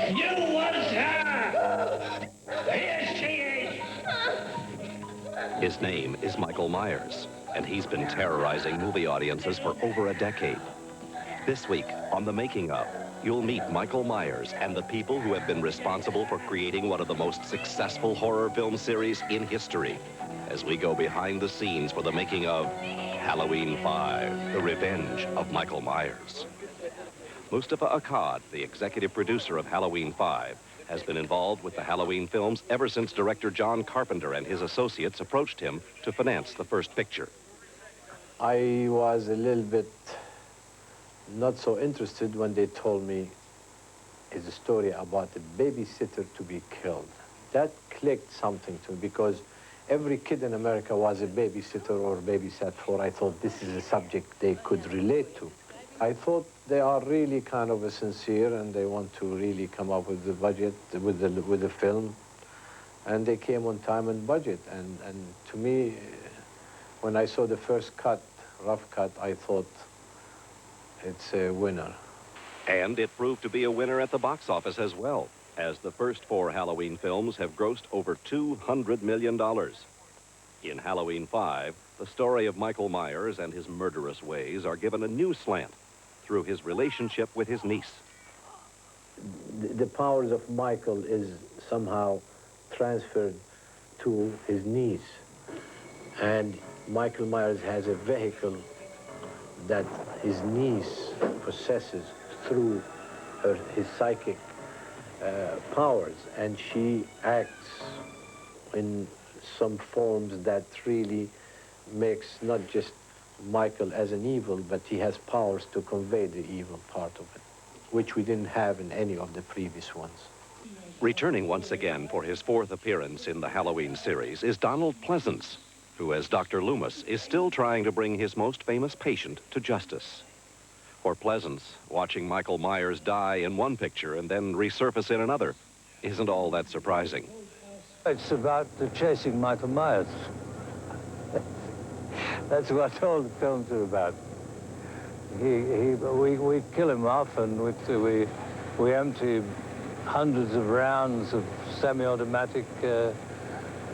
You was her! Here she is! His name is Michael Myers, and he's been terrorizing movie audiences for over a decade. This week, on The Making of, you'll meet Michael Myers and the people who have been responsible for creating one of the most successful horror film series in history, as we go behind the scenes for the making of Halloween 5, The Revenge of Michael Myers. Mustafa Akkad, the executive producer of Halloween 5, has been involved with the Halloween films ever since director John Carpenter and his associates approached him to finance the first picture. I was a little bit not so interested when they told me it's a story about a babysitter to be killed. That clicked something to me because every kid in America was a babysitter or babysat for. I thought this is a subject they could relate to. I thought they are really kind of sincere and they want to really come up with the budget, with the film. And they came on time and budget. And to me, when I saw the first cut, rough cut, I thought it's a winner. And it proved to be a winner at the box office as well, as the first 4 Halloween films have grossed over $200 million. In Halloween 5, the story of Michael Myers and his murderous ways are given a new slant through his relationship with his niece. The powers of Michael is somehow transferred to his niece. And Michael Myers has a vehicle that his niece possesses through his psychic powers. And she acts in some forms that really makes not just Michael as an evil, but he has powers to convey the evil part of it, which we didn't have in any of the previous ones. Returning once again for his 4th appearance in the Halloween series is Donald Pleasance, who, as Dr. Loomis, is still trying to bring his most famous patient to justice. For Pleasance, watching Michael Myers die in one picture and then resurface in another isn't all that surprising. It's about chasing Michael Myers. That's what all the films are about. We kill him off and we empty hundreds of rounds of semi-automatic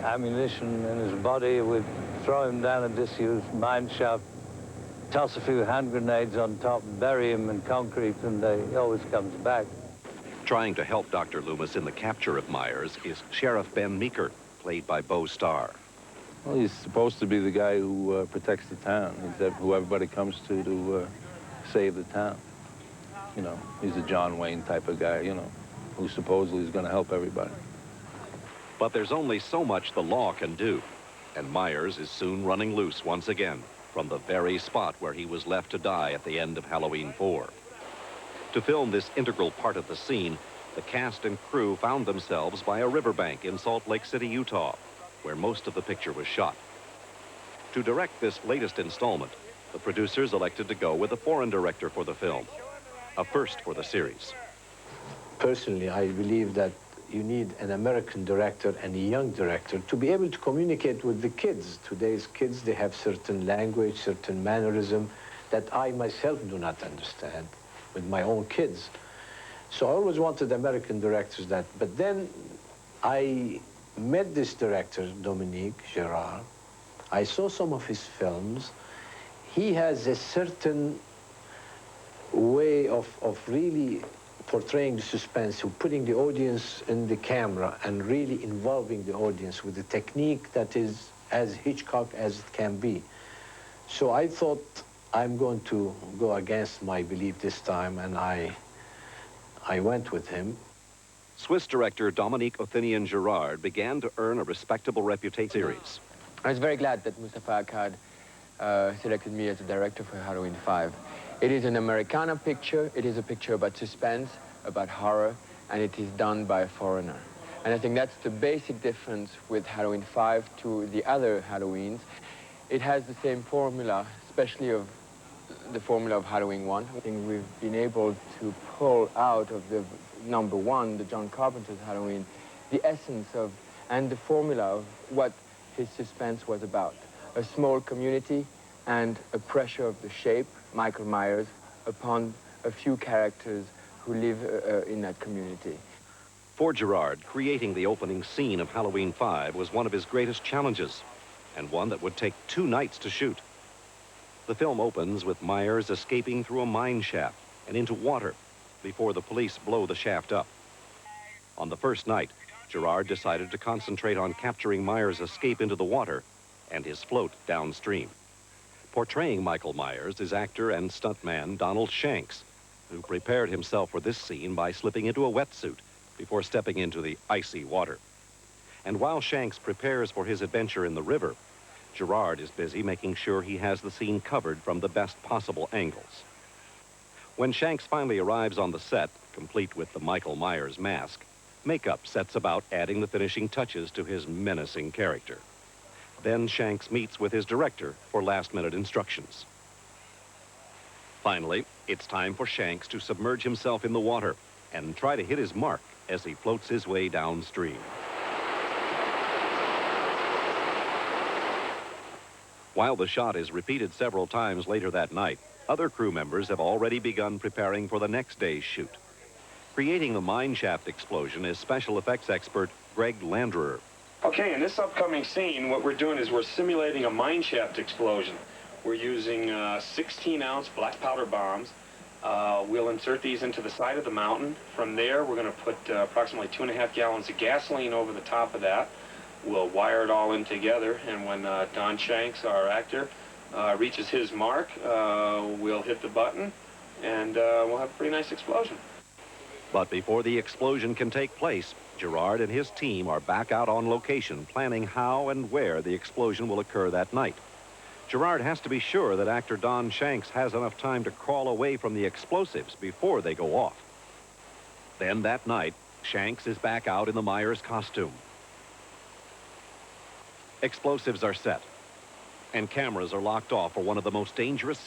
ammunition in his body. We throw him down a disused mine shaft, toss a few hand grenades on top, bury him in concrete, and he always comes back. Trying to help Dr. Loomis in the capture of Myers is Sheriff Ben Meeker, played by Bo Starr. Well, he's supposed to be the guy who protects the town. He's who everybody comes to save the town. You know, he's a John Wayne type of guy, you know, who supposedly is going to help everybody. But there's only so much the law can do, and Myers is soon running loose once again from the very spot where he was left to die at the end of Halloween 4. To film this integral part of the scene, the cast and crew found themselves by a riverbank in Salt Lake City, Utah, where most of the picture was shot. To direct this latest installment, the producers elected to go with a foreign director for the film, a first for the series. Personally, I believe that you need an American director and a young director to be able to communicate with the kids. Today's kids, they have certain language, certain mannerism that I myself do not understand with my own kids. So I always wanted American directors but then I met this director, Dominique Girard. I saw some of his films. He has a certain way of really portraying the suspense, of putting the audience in the camera and really involving the audience with a technique that is as Hitchcock as it can be. So I thought I'm going to go against my belief this time, and I went with him. Swiss director Dominique Othinian Girard began to earn a respectable reputation series. I was very glad that Mustafa Akkad selected me as a director for Halloween 5. It is an Americana picture, it is a picture about suspense, about horror, and it is done by a foreigner. And I think that's the basic difference with Halloween 5 to the other Halloweens. It has the same formula, especially of the formula of Halloween 1. I think we've been able to pull out of the number 1, the John Carpenter's Halloween, the essence of and the formula of what his suspense was about. A small community and a pressure of the shape, Michael Myers, upon a few characters who live in that community. For Gerard, creating the opening scene of Halloween 5 was one of his greatest challenges, and one that would take 2 nights to shoot. The film opens with Myers escaping through a mine shaft and into water before the police blow the shaft up. On the first night, Gerard decided to concentrate on capturing Myers' escape into the water and his float downstream. Portraying Michael Myers is actor and stuntman Donald Shanks, who prepared himself for this scene by slipping into a wetsuit before stepping into the icy water. And while Shanks prepares for his adventure in the river, Gerard is busy making sure he has the scene covered from the best possible angles. When Shanks finally arrives on the set, complete with the Michael Myers mask, makeup sets about adding the finishing touches to his menacing character. Then Shanks meets with his director for last-minute instructions. Finally, it's time for Shanks to submerge himself in the water and try to hit his mark as he floats his way downstream. While the shot is repeated several times later that night, other crew members have already begun preparing for the next day's shoot. Creating the mine shaft explosion is special effects expert Greg Landrerer. Okay, in this upcoming scene, what we're doing is we're simulating a mine shaft explosion. We're using 16-ounce black powder bombs. We'll insert these into the side of the mountain. From there, we're going to put approximately 2.5 gallons of gasoline over the top of that. We'll wire it all in together, and when Don Shanks, our actor, reaches his mark, we'll hit the button, and we'll have a pretty nice explosion. But before the explosion can take place, Gerard and his team are back out on location planning how and where the explosion will occur that night. Gerard has to be sure that actor Don Shanks has enough time to crawl away from the explosives before they go off. Then that night, Shanks is back out in the Myers costume. Explosives are set, and cameras are locked off for one of the most dangerous